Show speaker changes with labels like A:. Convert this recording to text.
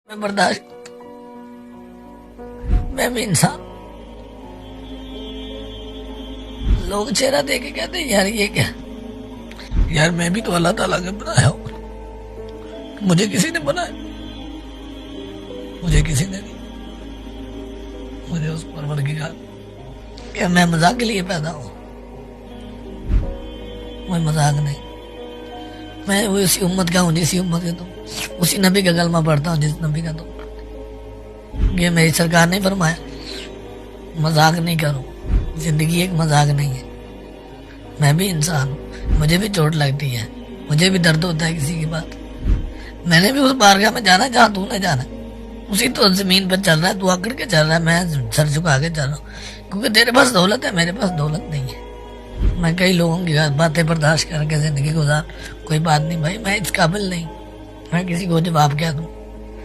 A: میں برداشت، میں بھی انسان. لوگ چہرہ دے کے کہتے ہیں یار یہ کیا، یار میں بھی تو اللہ تعالیٰ کا بنایا ہوں. مجھے کسی نے بنایا؟ مجھے کسی نے نہیں. مجھے اس پروردگار کہ میں مذاق کے لیے پیدا ہوں. میں مذاق نہیں، میں وہ اسی امت کا ہوں جسی امت کے تم، اسی نبی کا کلمہ پڑھتا ہوں جس نبی کا تم پڑھتے. یہ میری سرکار نے فرمایا مذاق نہیں کرو، زندگی ایک مذاق نہیں ہے. میں بھی انسان ہوں، مجھے بھی چوٹ لگتی ہے، مجھے بھی درد ہوتا ہے کسی کی بات. میں نے بھی اس بارگاہ میں جانا جہاں تو نے جانا. اسی تو زمین پر چل رہا ہے، تو آکڑ کے چل رہا ہے، میں سر جھکا کے چل رہا ہوں. کیونکہ تیرے پاس دولت ہے، میرے پاس دولت نہیں ہے. میں کئی لوگوں کی باتیں برداشت کر کے زندگی گزار، کوئی بات نہیں بھائی، میں اس قابل نہیں. میں کسی کو جواب کیا دوں؟